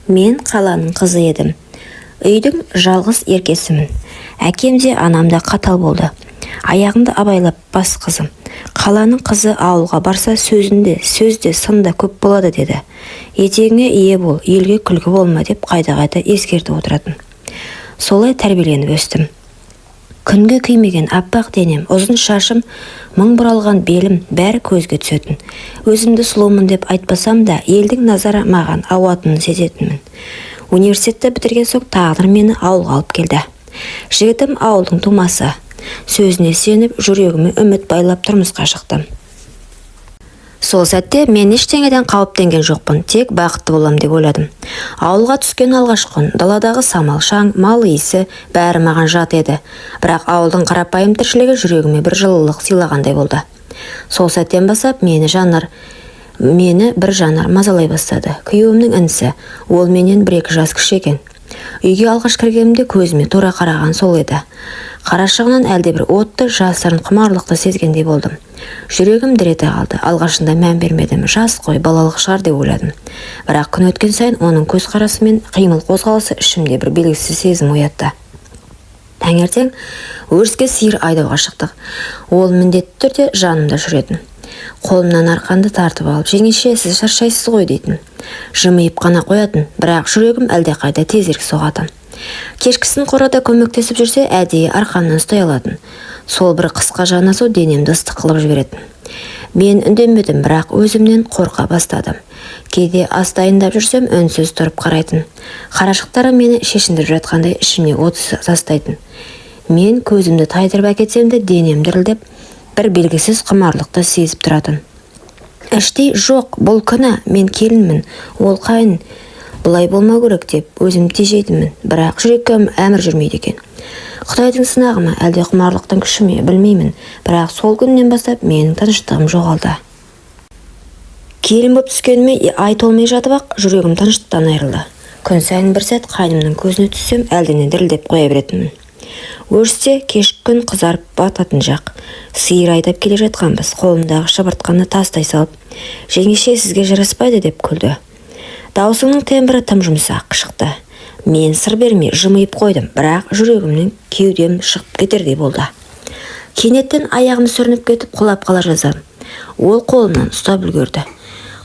Мен қаланың қызы едім. Үйдің жалғыз еркесімін. Әкем де анам да қатал болды. Аяғымды абайлап бас қызым. Қаланың қызы ауылға барса сөзде сында көп болады деді. Етегіңе ие бол, елге күлкі болма деп қайта-қайта ескертіп отыратын. Солай тәрбиеленіп өстім. Күнге күймеген аппақ денем, ұзын шашым, мың бұралған белім бәрі көзге түсетін. Өзімді сұлумын деп айтпасам да, елдің назары маған ауатынын сезетінмін. Университетті бітірген соң тағдыр мені ауылға алып келді. Жігітім ауылдың тумасы. Сөзіне сеніп, жүрегіме үміт байлап тұрмысқа шықтым. Сол сәтте мен ештеңеден қауіптенген жоқпын, тек бақытты болам деп ойладым. Ауылға түскен алғашқы күн, даладағы самал шаң, мал иісі бәрі маған жат еді. Бірақ ауылдың қарапайым тіршілігі жүрегіме бір жылылық сыйлағандай болды. Сол сәттен бастап мені бір жанар мазалай бастады. Күйеуімнің інісі, ол менен 1-2 жас кіші екен. Үйге алғаш кіргенімде көзіме тура қараған сол еді. Қарашығынан әлде бір отты, жасырын құмарлықты сезгендей болдым. Жүрегім дір ете қалды. Алғашында мән бермедім. Жас қой, балалық шығар деп ойладым. Бірақ күн өткен сайын оның көзқарасы мен қимыл қозғалысы ішімде бір белгісіз сезім оятты. Таңертең өріске сиыр айдауға шықтық. Ол міндетті түрде жанымда жүретін. Қолымнан арқанды тартып алып, жеңеше, сіз шаршайсыз ғой дейтін. Жымиып қана қоятын, бірақ жүрегім әлдеқайда тезірек соғатын. Кешкісін қорада көмектесіп жүрсе, әдейі арқаннан ұстай алатын. Сол бір қысқа жанасу денемді ыстық қылып жіберетін. Мен үндемедім, бірақ өзімнен қорқа бастадым. Кейде ас дайындап жүрсем, үнсіз тұрып қарайтын. Қарашықтары мені шешіндіріп жатқандай ішіме от тастайтын. Мен көзімді тайдырып әкетсем де денем дірілдеп, бір белгісіз құмарлықты сезіп тұратын. Іштей жоқ, бұл күні мен келінмін, ол қайын. Бұлай болмау керек деп өзім тежейтінмін, бірақ жүрекке әмір жүрмейді екен. Құдайдың сынағы ма, әлде құмарлықтың күші ме, білмеймін, бірақ сол күннен бастап менің тыныштығым жоғалды. Келін боп түскеніме ай толмай жатып ақ жүрегім тыныштықтан айырылды. Күн сайын бір сәт қайнымның көзіне түссем, әлдене дірілдеп қоя беретінмін. Өрісте кешкі күн қызарып бататын жақ. Сиыр айдап келе жатқанбыз, қолымдағы шыбыртқаны тастай салып, жеңеше, сізге жараспайды деп күлді. Даусының тембрі тым жұмсақ шықты. Мен сыр бермей жымиып қойдым, бірақ жүрегімнің кеудем шығып кетердей болды. Кенеттен аяғым сүрініп кетіп құлап қала жаздадым. Ол қолымнан ұстап үлгерді.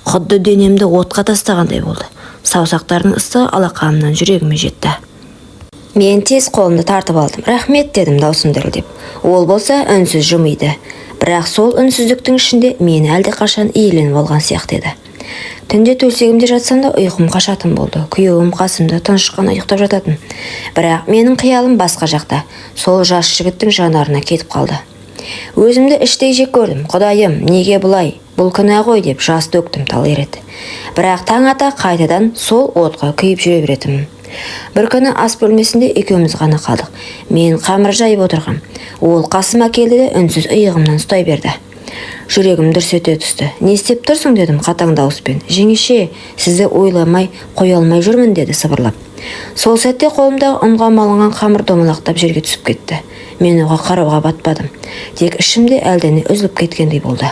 Құдды денемді отқа тастағандай болды. Саусақтардың ыстығы алақанымнан жүрегіме жетті. Мен тез қолымды тартып алдым. Рахмет дедім даусым дірілдеп. Ол болса үнсіз жымиды. Бірақ сол үнсіздіктің ішінде мені әлдеқашан иеленіп алған сияқты еді. Түнде төсегімде жатсам да ұйқым қашатын болды. Күйеуім қасымда тыныш қана ұйықтап жататын. Бірақ менің қиялым басқа жақта. Сол жас жігіттің жанарына кетіп қалды. Өзімді іштей жек көрдім. Құдайым, неге бұлай? Бұл күнә ғой деп жас төктім талай рет. Бірақ таң ата қайтадан сол отқа күйіп жүре беретінмін. Бір күні ас бөлмесінде екеуміз ғана қалдық. Мен қамыр жайып отырғам. Ол қасыма келді де үнсіз иығымнан ұстай берді. Жүрегім дүрс ете түсті. Не істеп тұрсың дедім қатаң дауыспен. Жеңеше, сізді ойламай қоя алмай жүрмін деді сыбырлап. Сол сәтте қолымдағы ұнға малынған қамыр домалақтап жерге түсіп кетті. Мен оған қарауға батпадым. Тек ішімде әлдене үзіліп кеткендей болды.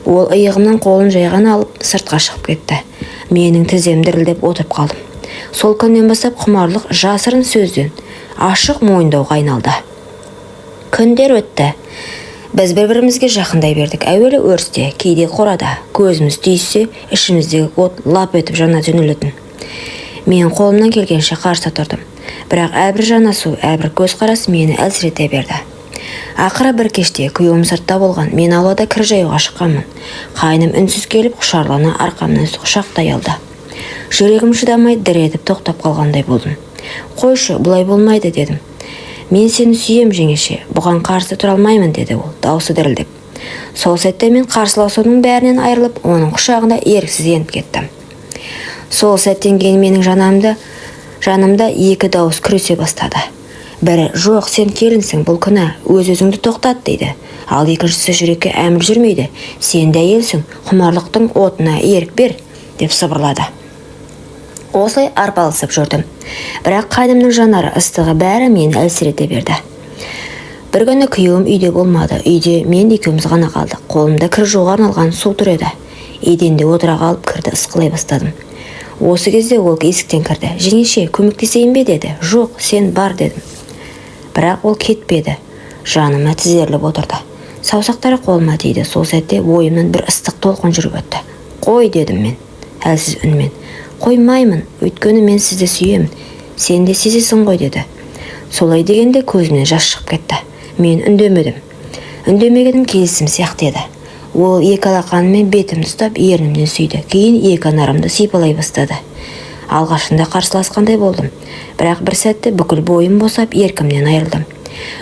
Ол иығымнан қолын жайған алып сыртқа шығып кетті. Менің тізем дірілдеп отырып қалдым. Сол күннен бастап құмарлық жасырын сөзден ашық мойындауға айналды. Күндер өтті. Біз бір-бірімізге жақындай бердік. Әуелі өрісте, кейде қорада. Көзіміз түйіссе, ішіміздегі от лап етіп жана жөнелетін. Мен қолымнан келгенше қарсы тұрдым. Бірақ әрбір жанасу, әрбір көзқарас мені әлсірете берді. Ақыры бір кеште күйеуім сыртта болған. Мен аулада кір жаюға шыққанмын. Қайным үнсіз келіп, құшарлана арқамнан құшақтай алды. Жүрегім шыдамай дір етіп тоқтап қалғандай болдым. Қойшы, бұлай болмайды дедім. Мен сені сүйем жеңеше, бұған қарсы тұра алмаймын деді ол, даусы дірілдеп. Сол сәтте мен қарсыласудың бәрінен айырылып, оның құшағында еріксіз еніп кеттім. Сол сәттен кейін менің жанымда екі дауыс күресе бастады. Бірі, жоқ, сен келінсің, бұл күнә, өз-өзіңді тоқтат дейді. Ал екіншісі, жүрекке әмір жүрмейді. Сен де әйелсің, құмарлықтың отына ерік бер, деп сыбырлады. Осылай арпалысып жүрдім. Бірақ қайнымның жанары ыстығы бәрі мені әлсірете берді. Бір күні күйеуім үйде болмады. Үйде мен екеуміз ғана қалдық. Қолымда кір жууға арналған су тұр еді. Еденде отыра қалып кірді ысқылай бастадым. Осы кезде ол есіктен кірді. Жеңеше, көмектесейін бе деді. Жоқ, сен бар дедім. Бірақ ол кетпеді. Жаныма тізерліп отырды. Саусақтары қолыма тиді. Сол сәтте бойымнан бір ыстық толқын жүріп өтті. Қой дедім мен, әлсіз үнмен. Қоймаймын, өйткені мен сізді сүйемін. Сен де сезесің ғой деді. Солай дегенде көзімнен жас шығып кетті. Мен үндемедім. Үндемегенім келісім сияқты еді. Ол екі алақанымен бетімді ұстап ернімнен сүйді. Кейін екі анарымды сипалай бастады. Алғашында қарсыласқандай болдым. Бірақ бір сәтте бүкіл бойым босап еркімнен айырылдым.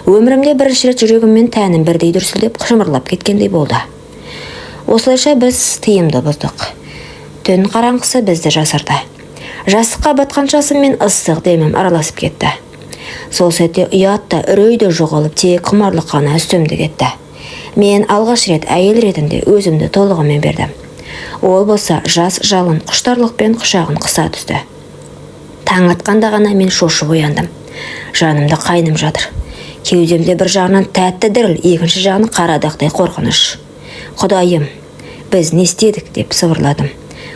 Өмірімде бірінші рет жүрегіммен тәнім бірдей дүрсілдеп шымырлап кеткендей болды. Осылайша біз тыйымды бұздық. Түн қараңғысы бізді жасырды. Жастыққа батқан жасым мен ыстық демім араласып кетті. Сол сәтте ұятта үрейді жоғалып тек құмарлық қана үстемдік етті. Мен алғаш рет әйел ретінде өзімді толығымен бердім. Ол болса жас жалын құштарлықпен құшағын қыса түсті. Таң атқанда ғана мен шошып ояндым. Жанымда қайным жатыр. Кеудемде бір жағынан тәтті діріл, екінші жағынан қарадақтай қорқыныш. Құдайым, біз не істедік деп сыбырладым.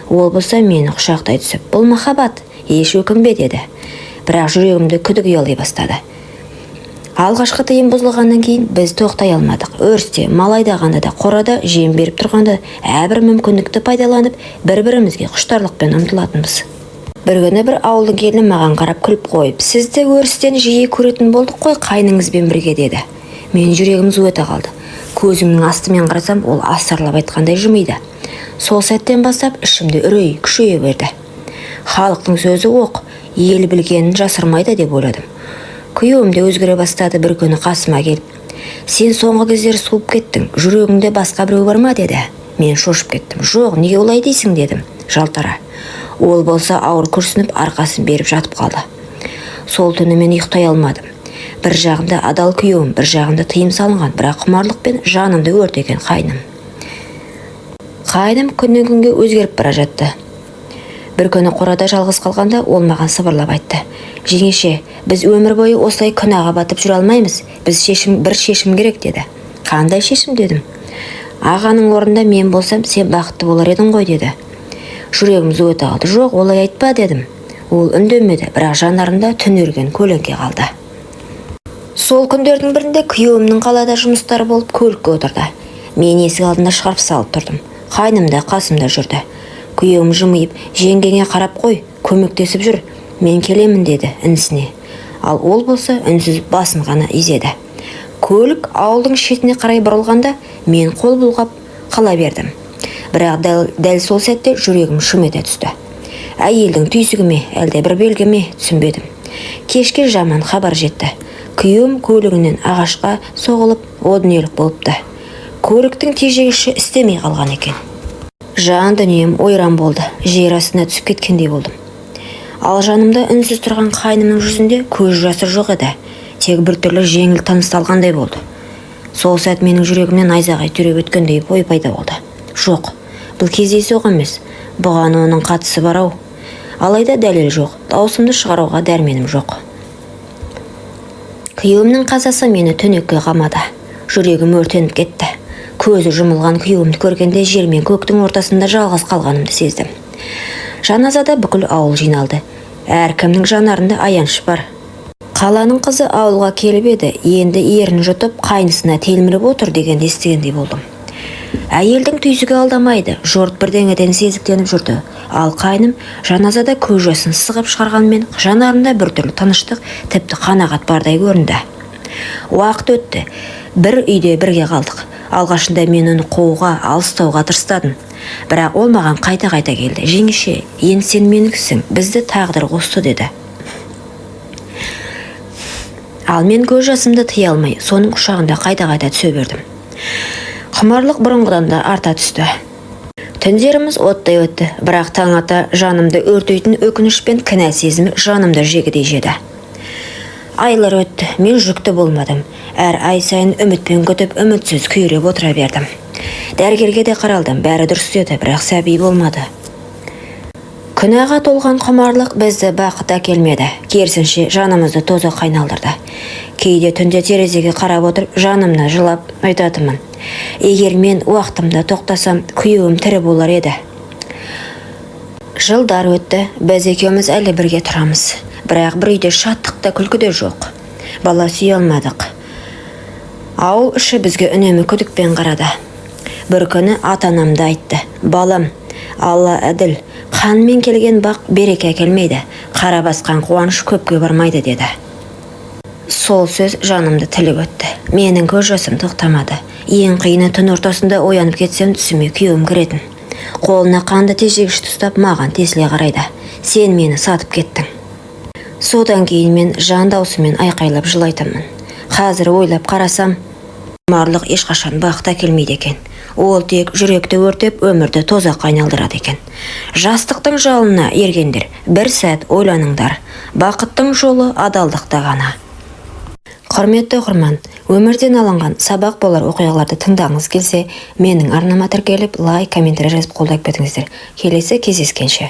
Ол болса мені құшақтай түсіп, бұл махаббат, еш өкінбе деді. Бірақ жүрегімді күдік ұялай бастады. Алғашқы тыйым бұзылғаннан кейін біз тоқтай алмадық. Өрісте, мал айдағанда да, қорада жем беріп тұрғанда әрбір мүмкіндікті пайдаланып, бір-бірімізге құштарлықпен ұмтылатынбыз. Бір күні бір ауылдың келіні маған қарап күліп қойып, сізді өрістен жиі көретін болдық қой қайныңызбен бірге деді. Мен жүрегім зу ете қалды. Көзімнің астымен қарасам, ол астарлап айтқандай жымиды. Сол сәттен бастап ішімде үрей күшейе берді. Халықтың сөзі оқ, ел білгенін жасырмайды деп ойладым. Күйеуім де өзгере бастады. Бір күні қасыма келіп, сен соңғы кездері суып кеттің, жүрегіңде басқа біреу бар ма деді. Мен шошып кеттім. Жоқ, неге олай дейсің дедім, жалтара. Ол болса ауыр күрсініп арқасын беріп жатып қалды. Сол түні мен ұйықтай алмадым. Бір жағымда адал күйеуім, бір жағымда тыйым салынған, бірақ құмарлықпен жанымды өртеген қайным. Қайным күннен күнге өзгеріп бара жатты. Бір күні қорада жалғыз қалғанда ол маған сыбырлап айтты. Жеңеше, біз өмір бойы осылай күнәға батып жүре алмаймыз. Бір шешім керек деді. Қандай шешім дедім. Ағаның орнында мен болсам, сен бақытты болар едің ғой деді. Жүрегім зу ете қалды. Жоқ, олай айтпа дедім. Ол үндемеді, бірақ жанарында түнерген көлеңке қалды. Сол күндердің бірінде күйеуімнің қалада жұмыстары болып көлікке отырды. Мен есік алдында шығарып салып тұрдым. Қайным да қасымда жүрді. Күйеуім жымиып, жеңгеңе қарап қой, көмектесіп жүр, мен келемін деді інісіне. Ал ол болса үнсіз басын ғана изеді. Көлік ауылдың шетіне қарай бұрылғанда мен қол бұлғап қала бердім. Бірақ дәл сол сәтте жүрегім шым ете түсті. Әйелдің түйсігі ме, әлде бір белгі ме, түсінбедім. Кешке жаман хабар жетті. Күйеуім көлігінен ағашқа соғылып, о дүниелік болыпты. Көліктің тежегіші істемей қалған екен. Жан дүнием ойран болды, жер астына түсіп кеткендей болдым. Ал жанымда үнсіз тұрған қайнымның жүзінде көз жасы жоқ еді. Тек біртүрлі жеңіл тынысталғандай болды. Сол сәт менің жүрегімнен найзағай түйреп өткендей ой пайда болды. Жоқ, бұл кездейсоқ емес, бұған оның қатысы бар ау. Алайда дәлел жоқ, даусымды шығаруға дәрменім жоқ. Күйеуімнің қазасы мені түнекке қамады. Жүрегім өртеніп кетті. Көзі жұмылған күйеуімді көргенде жер мен көктің ортасында жалғыз қалғанымды сездім. Жаназада бүкіл ауыл жиналды. Әркімнің жанарында аяныш бар. Қаланың қызы ауылға келіп еді, енді ерін жұтып қайнысына телміріп отыр дегенді естігендей болдым. Әйелдің түйсігі алдамайды, жұрт бірдеңеден сезіктеніп жүрді. Ал қайным жаназада көз жасын сығып шығарғанмен жанарында біртүрлі тыныштық, тіпті қанағат бардай көрінді. Уақыт өтті. Бір үйде бірге қалдық. Алғашында мен оны қууға, алыстауға тырыстадым. Бірақ ол маған қайта-қайта келді. Жеңеше, енді сен меніксің, бізді тағдыр қосты деді. Ал мен көз жасымды тыя алмай, соның құшағында қайта-қайта түсе бердім. Құмарлық бұрынғыдан да арта түсті. Түндеріміз оттай өтті, бірақ таң ата жанымды өртейтін өкініш пен кінә сезімі жанымды жегідей жеді. Айлар өтті, мен жүкті болмадым. Әр ай сайын үмітпен күтіп, үмітсіз күйреп отыра бердім. Дәрігерге де қаралдым, бәрі дұрыс еді, бірақ сәби болмады. Күнәға толған құмарлық бізді бақыт әкелмеді, керісінше жанымызды тоза қайналдырды. Кейде түнде терезеге қарап отырып, жанымна жылап айтатынмын. Егер мен уақытымда тоқтасам, күйеуім тірі болар еді. Жылдар өтті, біз екеуміз әлі бірге тұрамыз. Бірақ бір үйде шаттық та күлкі де жоқ. Бала сүйе алмадық. Ауыл іші бізге үнемі күдікпен қарады. Бір күні ата-анамды айтты: балам, Алла әділ, қанмен келген бақ береке әкелмейді, қара басқан қуаныш көпке бармайды деді. Сол сөз жанымды тіліп өтті. Менің көз жасым тоқтамады. Ең қиыны түн ортасында оянып кетсем түсіме күйеуім кіретін. Қолына қанды тежегішті ұстап маған тесіле қарайды: сен мені сатып кеттің. Содан кейін мен жан даусымен айқайлап жылайтынмын. Қазір ойлап қарасам, құмарлық ешқашан бақыт әкелмейді екен. Ол тек жүректі өртеп, өмірді тозаққа айналдырады екен. Жастықтың жалына ергендер, бір сәт ойланыңдар. Бақыттың жолы адалдықта ғана. Құрметті оқырман, өмірден алынған сабақ болар оқиғаларды тыңдағыңыз келсе, менің арнама тіркеліп, лайк, комментарий жазып қолдап кетіңіздер. Келесі кездескенше.